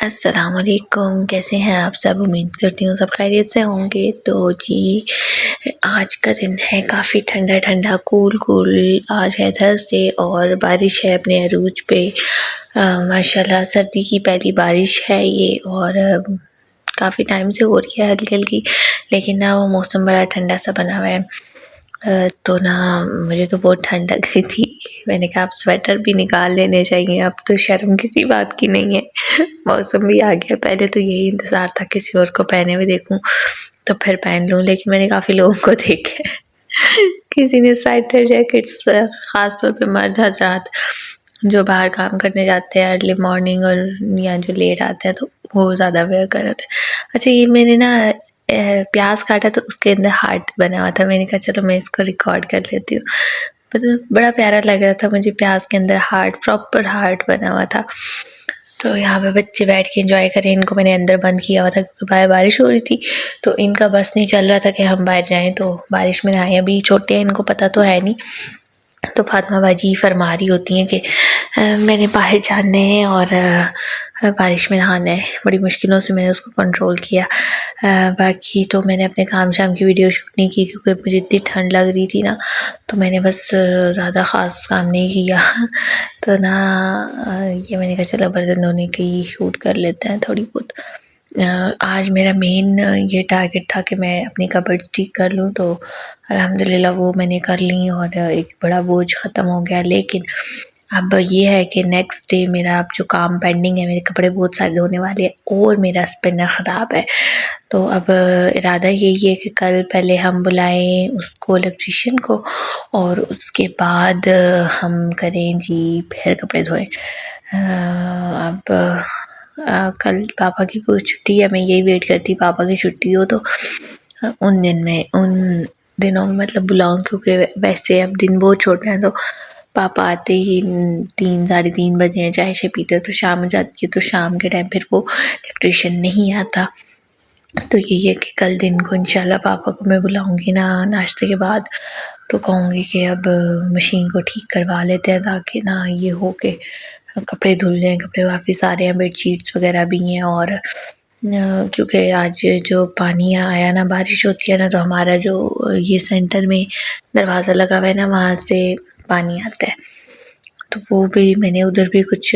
अस्सलाम वालेकुम। कैसे हैं आप सब? उम्मीद करती हूँ सब खैरियत से होंगे। तो जी, आज का दिन है काफ़ी ठंडा ठंडा, कूल कूल। आज है थर्सडे और बारिश है अपने अरूज पे। माशाल्लाह सर्दी की पहली बारिश है ये, और काफ़ी टाइम से हो रही है हल्की हल्की, लेकिन ना वो मौसम बड़ा ठंडा सा बना हुआ है। तो ना मुझे तो बहुत ठंड लग रही थी। मैंने कहा अब स्वेटर भी निकाल लेने चाहिए, अब तो शर्म किसी बात की नहीं है। मौसम भी आ गया। पहले तो यही इंतज़ार था किसी और को पहने हुए देखूं तो फिर पहन लूं, लेकिन मैंने काफ़ी लोगों को देखे किसी ने स्वेटर जैकेट्स, ख़ास तौर पे मर्द हजरात जो बाहर काम करने जाते हैं अर्ली मॉर्निंग, और या जो लेट आते हैं, तो वो ज़्यादा वेयर कर रहे थे। अच्छा, ये मैंने ना प्याज काटा तो उसके अंदर हार्ट बना हुआ था। मैंने कहा चलो मैं इसको रिकॉर्ड कर लेती हूँ। मतलब बड़ा प्यारा लग रहा था मुझे, प्याज के अंदर हार्ट, प्रॉपर हार्ट बना हुआ था। तो यहाँ पे बच्चे बैठ के एंजॉय करें। इनको मैंने अंदर बंद किया हुआ था क्योंकि बाहर बारिश हो रही थी, तो इनका बस नहीं चल रहा था कि हम बाहर जाएं तो बारिश में नहाएं। अभी छोटे हैं, इनको पता तो है नहीं। तो फातिमा बाजी फरमा रही होती हैं कि मैंने बाहर जाना है और बारिश में नहाना है। बड़ी मुश्किलों से मैंने उसको कंट्रोल किया। बाकी तो मैंने अपने काम शाम की वीडियो शूट नहीं की क्योंकि मुझे इतनी ठंड लग रही थी ना, तो मैंने बस ज़्यादा ख़ास काम नहीं किया। तो ना ये मैंने कहा चलो बर्तन धोने की शूट कर लेते हैं थोड़ी बहुत। आज मेरा मेन ये टारगेट था कि मैं अपनी कबर्ड्स ठीक कर लूँ, तो अल्हम्दुलिल्लाह वो मैंने कर ली और एक बड़ा बोझ ख़त्म हो गया। लेकिन अब ये है कि नेक्स्ट डे मेरा अब जो काम पेंडिंग है, मेरे कपड़े बहुत सारे धोने वाले हैं और मेरा स्पिनर ख़राब है। तो अब इरादा यही है कि कल पहले हम बुलाएं उसको, इलेक्ट्रीशियन को, और उसके बाद हम करें जी फिर कपड़े धोएं। अब कल पापा की कोई छुट्टी है, मैं यही वेट करती पापा की छुट्टी हो तो उन दिनों में मतलब बुलाऊं, क्योंकि वैसे अब दिन बहुत छोटे हैं, तो पापा आते ही 3 साढ़े 3 बजे हैं, चाय शे पीते तो शाम हो जाती है, तो शाम के टाइम फिर वो इलेक्ट्रीशियन नहीं आता। तो यही है कि कल दिन को इंशाल्लाह पापा को मैं बुलाऊंगी ना नाश्ते के बाद, तो कहूँगी कि अब मशीन को ठीक करवा लेते हैं ताकि ना ये हो के कपड़े धुल जाएँ। कपड़े काफ़ी सारे हैं, बेडशीट्स वगैरह भी हैं, और क्योंकि आज जो पानी आया ना, बारिश होती है ना, तो हमारा जो ये सेंटर में दरवाज़ा लगा हुआ है ना, वहाँ से पानी आता है। तो वो भी मैंने उधर भी कुछ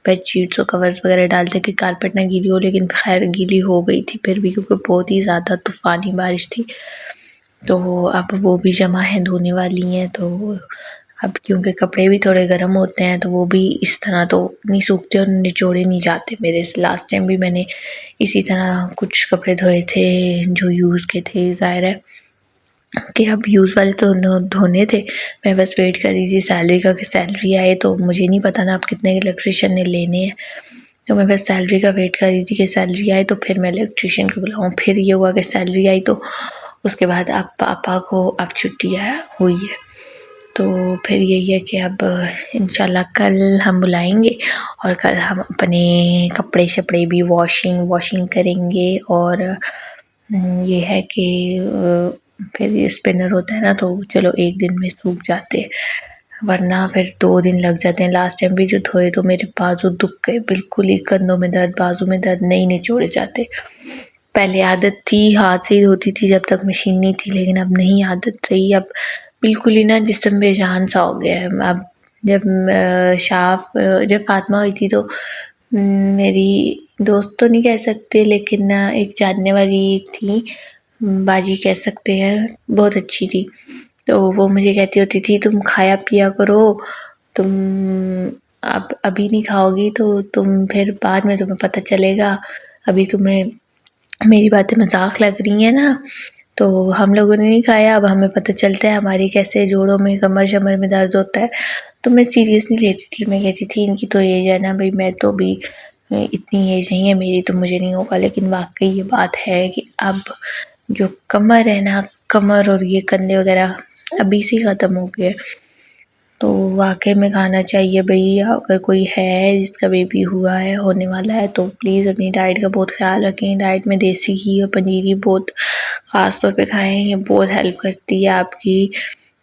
बेडशीट्स और कवर्स वगैरह डालते कि कारपेट ना गीली हो, लेकिन खैर गीली हो गई थी फिर भी, क्योंकि बहुत ही ज़्यादा तूफ़ानी बारिश थी। तो अब वो भी जमा है, धोने वाली हैं। तो अब क्योंकि कपड़े भी थोड़े गर्म होते हैं, तो वो भी इस तरह तो नहीं सूखते और निचोड़े नहीं जाते मेरे से। लास्ट टाइम भी मैंने इसी तरह कुछ कपड़े धोए थे जो यूज़ के थे। ज़ाहिर है कि अब यूज़ वाले तो धोने थे, मैं बस वेट कर रही थी सैलरी का कि सैलरी आए। तो मुझे नहीं पता ना अब कितने इलेक्ट्रीशियन ने लेने हैं, तो मैं बस सैलरी का वेट कर रही थी कि सैलरी आए तो फिर मैं इलेक्ट्रीशियन को बुलाऊँ। फिर ये हुआ कि सैलरी आई, तो उसके बाद अब पापा को अब छुट्टी हुई है। तो फिर यही है कि अब इंशाल्लाह कल हम बुलाएंगे और कल हम अपने कपड़े शपड़े भी वॉशिंग करेंगे। और ये है कि फिर ये स्पिनर होता है ना, तो चलो एक दिन में सूख जाते, वरना फिर 2 दिन लग जाते हैं। लास्ट टाइम भी जो धोए तो मेरे बाजू दुख गए बिल्कुल ही, कंधों में दर्द, बाजू में दर्द, नहीं निचोड़े जाते। पहले आदत थी हाथ से ही धोती थी जब तक मशीन नहीं थी, लेकिन अब नहीं आदत रही। अब बिल्कुल ही ना जिस्म बेजान सा हो गया है। अब जब जब फातिमा हुई थी तो मेरी दोस्त तो नहीं कह सकते, लेकिन एक जानने वाली थी, बाजी कह सकते हैं, बहुत अच्छी थी। तो वो मुझे कहती होती थी तुम खाया पिया करो, तुम अब अभी नहीं खाओगी तो तुम फिर बाद में तुम्हें पता चलेगा, अभी तुम्हें मेरी बातें मजाक लग रही हैं ना। तो हम लोगों ने नहीं खाया, अब हमें पता चलता है हमारी कैसे जोड़ों में, कमर शमर में दर्द होता है। तो मैं सीरियस नहीं लेती थी, मैं कहती थी इनकी तो एज है ना भाई, मैं तो भी इतनी एज नहीं है मेरी, तो मुझे नहीं होगा। लेकिन वाकई ये बात है कि अब जो कमर है ना, कमर और ये कंधे वगैरह अभी से ख़त्म हो गए। तो वाकई में खाना चाहिए भाई। अगर कोई है जिसका बेबी हुआ है, होने वाला है, तो प्लीज़ अपनी डाइट का बहुत ख्याल रखें। डाइट में देसी घी और पनीर बहुत ख़ास तौर पे खाएं, ये बहुत हेल्प करती है आपकी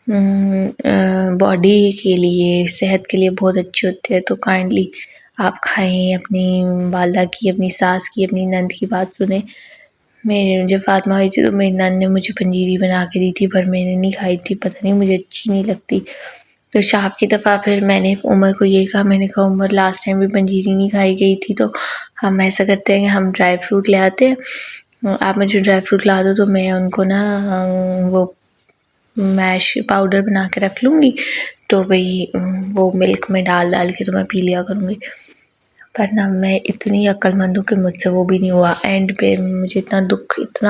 बॉडी के लिए, सेहत के लिए बहुत अच्छी होती है। तो काइंडली आप खाएं, अपनी वालदा की, अपनी सास की, अपनी नंद की बात सुने। मेरे जब फातिमा हुई थी तो मेरी नंद ने मुझे पंजीरी बना के दी थी, पर मैंने नहीं खाई थी, पता नहीं मुझे अच्छी नहीं लगती। तो शाम की दफ़ा फिर मैंने उमर को ये कहा, मैंने कहा उमर लास्ट टाइम भी पंजीरी नहीं खाई गई थी, तो हम ऐसा करते हैं कि हम ड्राई फ्रूट ले आते हैं, आप मुझे ड्राई फ्रूट ला दो तो मैं उनको ना वो मैश पाउडर बना के रख लूँगी, तो भाई वो मिल्क में डाल के तो मैं पी लिया करूँगी। पर ना मैं इतनी अक्लमंद हूँ कि मुझसे वो भी नहीं हुआ। एंड पे मुझे इतना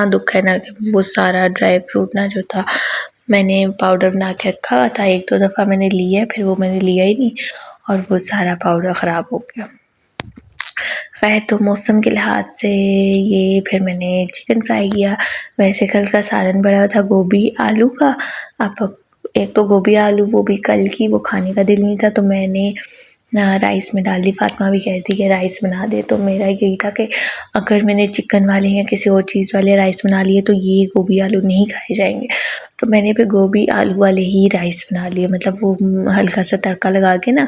दुख है ना कि वो सारा ड्राई फ्रूट ना जो था, मैंने पाउडर बना के रखा हुआ था, 1-2 दफ़ा मैंने लिया, फिर वो मैंने लिया ही नहीं और वो सारा पाउडर ख़राब हो गया। खैर, तो मौसम के लिहाज से ये फिर मैंने चिकन फ्राई किया। वैसे कल का सालन पड़ा था गोभी आलू का। अब एक तो गोभी आलू वो भी कल की, वो खाने का दिल नहीं था तो मैंने राइस में डाल दी। फातिमा भी कह रही थी कि राइस बना दे, तो मेरा यही था कि अगर मैंने चिकन वाले या किसी और चीज़ वाले राइस बना लिए तो ये गोभी आलू नहीं खाए जाएंगे, तो मैंने फिर गोभी आलू वाले ही राइस बना लिए। मतलब वो हल्का सा तड़का लगा के ना,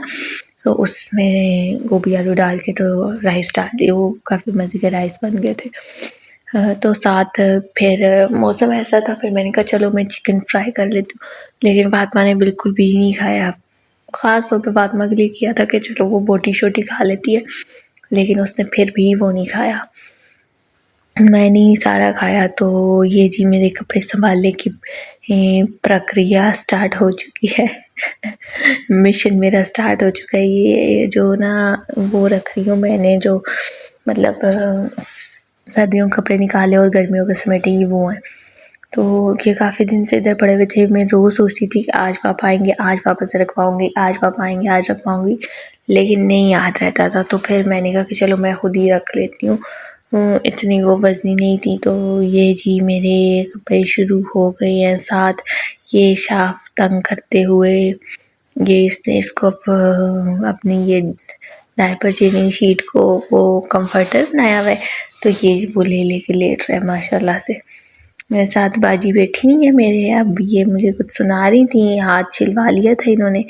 तो उसमें गोभी आलू डाल के तो राइस डाल दिए, वो काफ़ी मज़े के राइस बन गए थे। तो साथ फिर मौसम ऐसा था, फिर मैंने कहा चलो मैं चिकन फ्राई कर लेती हूँ, लेकिन फातिमा ने बिल्कुल भी नहीं खाया। ख़ास तौर पे फातिमा के लिए किया था कि चलो वो बोटी शोटी खा लेती है, लेकिन उसने फिर भी वो नहीं खाया। मैंने ही सारा खाया। तो ये जी मेरे कपड़े संभालने की प्रक्रिया स्टार्ट हो चुकी है। मिशन मेरा स्टार्ट हो चुका है। ये जो ना वो रख रही हूँ मैंने, जो मतलब सर्दियों के कपड़े निकाले और गर्मियों के समेटे, ये वो हैं। तो ये काफ़ी दिन से इधर पड़े हुए थे। मैं रोज़ सोचती थी कि आज पापा आएंगे, आज पापा से रखवाऊँगी, आज पापा आएंगे, आज रखवाऊँगी, लेकिन नहीं याद रहता था। तो फिर मैंने कहा कि चलो मैं खुद ही रख लेती हूँ। इतनी वो वज़नी नहीं थी। तो ये जी मेरे कपड़े शुरू हो गए हैं। साथ ये शाफ़ तंग करते हुए ये इसने इसको अपनी ये डायपर चेंजिंग शीट को वो कम्फर्टर बनाया हुआ है, तो ये वो लेके लेट रहा है माशाल्लाह से। मेरे साथ बाजी बैठी नहीं है मेरे, अब ये मुझे कुछ सुना रही थी, हाथ छिलवा लिया था इन्होंने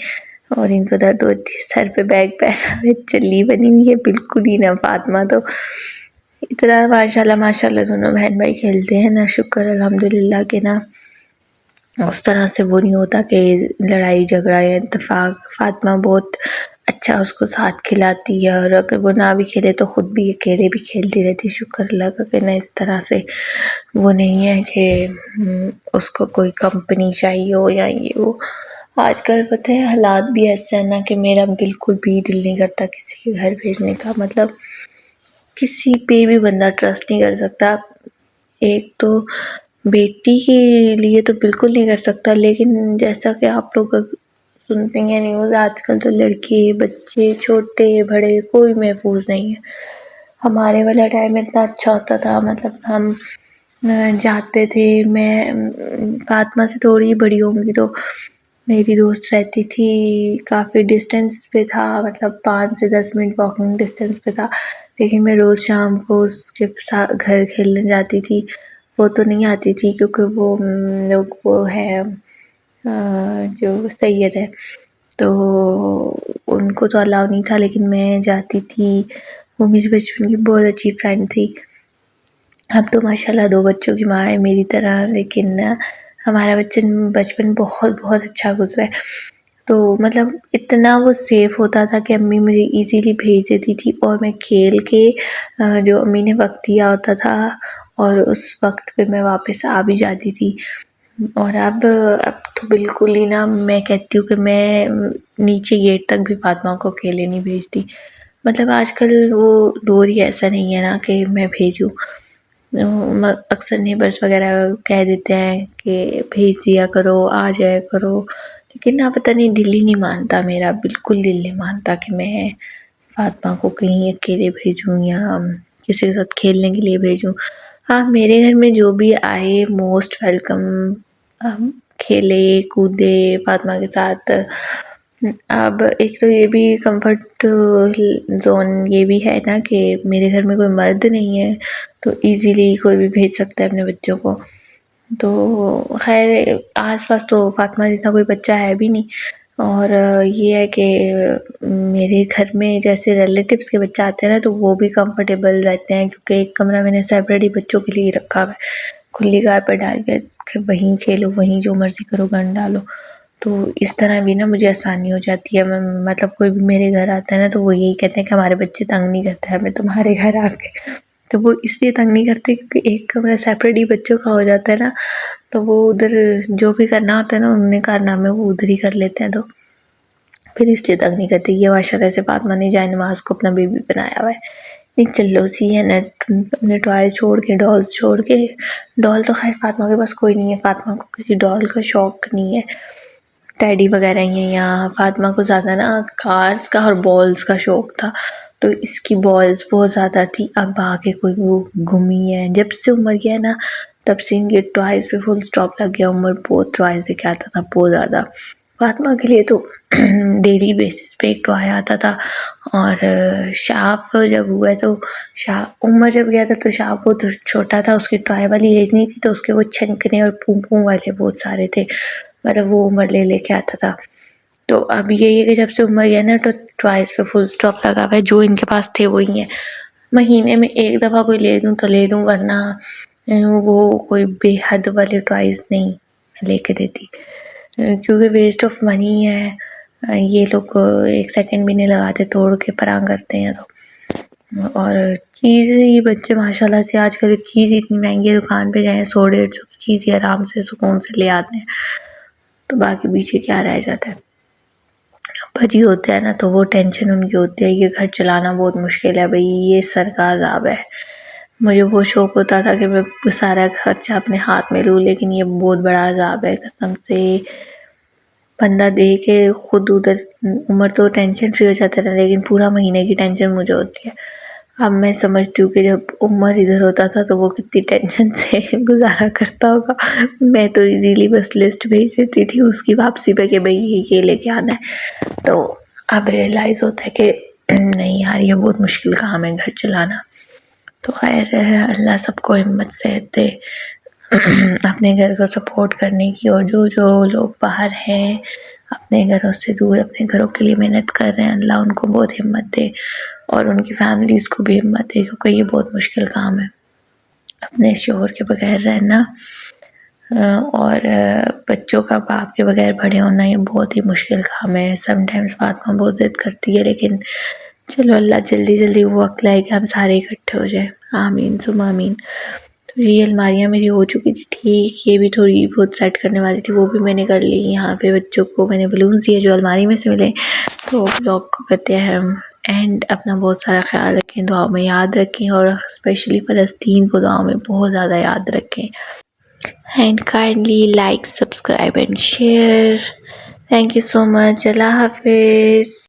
और इनको दर्द होती है। सर पे बैग पहना हुआ, चल्ली बनी हुई है बिल्कुल ही ना। फातिमा तो इतना माशाल्लाह दोनों बहन भाई खेलते हैं ना, शुक्र अल्हम्दुलिल्लाह के ना उस तरह से वो नहीं होता कि लड़ाई झगड़ा या इत्तेफाक। फातिमा बहुत अच्छा उसको साथ खिलाती है, और अगर वो ना भी खेले तो ख़ुद भी अकेले भी खेलती रहती है। शुक्र अल्लाह का कि ना इस तरह से वो नहीं है कि उसको कोई कंपनी चाहिए हो या ये वो। आजकल पता है हालात भी ऐसे हैं ना कि मेरा बिल्कुल भी दिल नहीं करता किसी के घर भेजने का। मतलब किसी पे भी बंदा ट्रस्ट नहीं कर सकता। एक तो बेटी के लिए तो बिल्कुल नहीं कर सकता, लेकिन जैसा कि आप लोग सुनते हैं न्यूज़, आजकल तो लड़के बच्चे छोटे बड़े कोई महफूज नहीं है। हमारे वाला टाइम इतना अच्छा होता था, मतलब हम जाते थे। मैं फातिमा से थोड़ी ही बड़ी होंगी, तो मेरी दोस्त रहती थी काफ़ी डिस्टेंस पे था, मतलब 5 से 10 मिनट वॉकिंग डिस्टेंस पे था, लेकिन मैं रोज़ शाम को उसके साथ घर खेलने जाती थी। वो तो नहीं आती थी क्योंकि वो लोग वो है जो सैयद है, तो उनको तो अलाउ नहीं था, लेकिन मैं जाती थी। वो मेरी बचपन की बहुत अच्छी फ्रेंड थी। अब तो माशाल्लाह 2 बच्चों की माँ है मेरी तरह, लेकिन हमारा बचपन बहुत बहुत अच्छा गुजरा है। तो मतलब इतना वो सेफ़ होता था कि अम्मी मुझे इजीली भेज देती थी, और मैं खेल के जो अम्मी ने वक्त दिया होता था और उस वक्त पे मैं वापस आ भी जाती थी। और अब तो बिल्कुल ही ना, मैं कहती हूँ कि मैं नीचे गेट तक भी फातिमा को अकेले नहीं भेजती। मतलब आजकल वो दौर ही ऐसा नहीं है ना कि मैं भेजूँ। अक्सर नेबर्स वगैरह कह देते हैं कि भेज दिया करो, आ जाया करो, लेकिन ना पता नहीं दिल ही नहीं मानता मेरा, बिल्कुल दिल नहीं मानता कि मैं फातिमा को कहीं अकेले भेजूँ या किसी के साथ खेलने के लिए भेजूँ। हाँ, मेरे घर में जो भी आए मोस्ट वेलकम, खेले कूदे फातिमा के साथ। अब एक तो ये भी कंफर्ट ज़ोन ये भी है ना कि मेरे घर में कोई मर्द नहीं है, तो इजीली कोई भी भेज सकता है अपने बच्चों को। तो खैर आस पास तो फातिमा जितना कोई बच्चा है भी नहीं, और ये है कि मेरे घर में जैसे रिलेटिव्स के बच्चे आते हैं ना तो वो भी कंफर्टेबल रहते हैं, क्योंकि एक कमरा मैंने सेपरेट ही बच्चों के लिए रखा हुआ है, खुली कारपेट डाल के वहीं खेलो, वहीं जो मर्ज़ी करो, गन डालो। तो इस तरह भी ना मुझे आसानी हो जाती है। मैं मतलब कोई भी मेरे घर आता है ना तो वो यही कहते हैं कि हमारे बच्चे तंग नहीं करते हमें तुम्हारे घर आके। तो वो इसलिए तंग नहीं करते क्योंकि एक कमरा सेपरेट ही बच्चों का हो जाता है ना, तो वो उधर जो भी करना होता है ना उन्होंने कारनामे वो उधर ही कर लेते हैं, तो फिर इसलिए तंग नहीं करते। ये माशाल्लाह से फातिमा ने जाए नमाज को अपना बेबी बनाया हुआ है। नहीं चलो सी है ना, अपने टॉय छोड़ के, डॉल्स छोड़ के। डॉल तो खैर फातिमा के पास कोई नहीं है, फातिमा को किसी डॉल का शौक नहीं है, टेडी वगैरह ही है यहाँ। फातिमा को ज़्यादा ना कार्स का और बॉल्स का शौक था, तो इसकी बॉल्स बहुत ज़्यादा थी। अब आके कोई वो घूमी है, जब से उमर गया है ना तब से इनके टॉयज़ पे फुल स्टॉप लग गया। उमर बहुत टॉयज़ लेके आता था, बहुत ज़्यादा। फातिमा के लिए तो डेली बेसिस पे एक टॉय आता था। और शाफ जब हुआ तो उमर जब गया था तो शाफ बहुत छोटा था, उसकी टॉय वाली एज नहीं थी, तो उसके वो छनकने और पू वाले बहुत सारे थे, मतलब वो उमर ले लेके आता था। तो अब यही है कि जब से उमर गया ना तो टॉयज़ पे फुल स्टॉप लगा हुआ है, जो इनके पास थे वही हैं। महीने में एक दफ़ा कोई ले दूँ तो ले दूँ, वरना वो कोई बेहद वाले टॉयज़ नहीं लेके देती, क्योंकि वेस्ट ऑफ मनी है। ये लोग एक सेकंड भी नहीं लगाते, तोड़ के परां करते हैं। और चीज़ ये बच्चे माशाल्लाह से आजकल चीज़ इतनी महंगी है, दुकान पे जाएँ 100-150 की चीज़ ही आराम से सुकून से ले आते हैं, तो बाकी पीछे क्या रह जाता है। अब्बा जी होते हैं ना तो वो टेंशन उनकी होती है, ये घर चलाना बहुत मुश्किल है भाई, ये सर का अज़ाब है। मुझे बहुत शौक़ होता था कि मैं सारा खर्चा अपने हाथ में लूँ, लेकिन ये बहुत बड़ा अज़ाब है कसम से। बंदा दे के खुद उधर उमर तो टेंशन फ्री हो जाता था, लेकिन पूरा महीने की टेंशन मुझे होती है। अब मैं समझती हूँ कि जब उमर इधर होता था तो वो कितनी टेंशन से गुजारा करता होगा। मैं तो इजीली बस लिस्ट भेज देती थी उसकी वापसी पे कि भाई ये लेके आना है। तो अब रियलाइज़ होता है कि नहीं यार, ये बहुत मुश्किल काम है घर चलाना। तो खैर अल्लाह सबको हिम्मत सेहत दे अपने घर को सपोर्ट करने की, और जो जो लोग बाहर हैं अपने घरों से दूर अपने घरों के लिए मेहनत कर रहे हैं, अल्लाह उनको बहुत हिम्मत दे और उनकी फैमिलीज़ को भी हिम्मत दे, क्योंकि ये बहुत मुश्किल काम है अपने शोहर के बगैर रहना, और बच्चों का बाप के बगैर बड़े होना, ये बहुत ही मुश्किल काम है। समटाइम्स फातिमा बहुत ज़िद करती है, लेकिन चलो अल्लाह जल्दी जल्दी वो वक्त लाए कि हम सारे इकट्ठे हो जाएं, आमीन सुम आमीन। तो ये अलमारियाँ मेरी हो चुकी थी ठीक, ये भी थोड़ी बहुत सेट करने वाली थी, वो भी मैंने कर ली। यहाँ पे बच्चों को मैंने बलून्स दिए जो अलमारी में से मिले। तो ब्लॉग को करते हैं हम एंड। अपना बहुत सारा ख्याल रखें, दुआ में याद रखें, और स्पेशली फ़लस्तीन को दुआ में बहुत ज़्यादा याद रखें। And kindly like, subscribe and share. Thank you so much. Allah हाफिज़।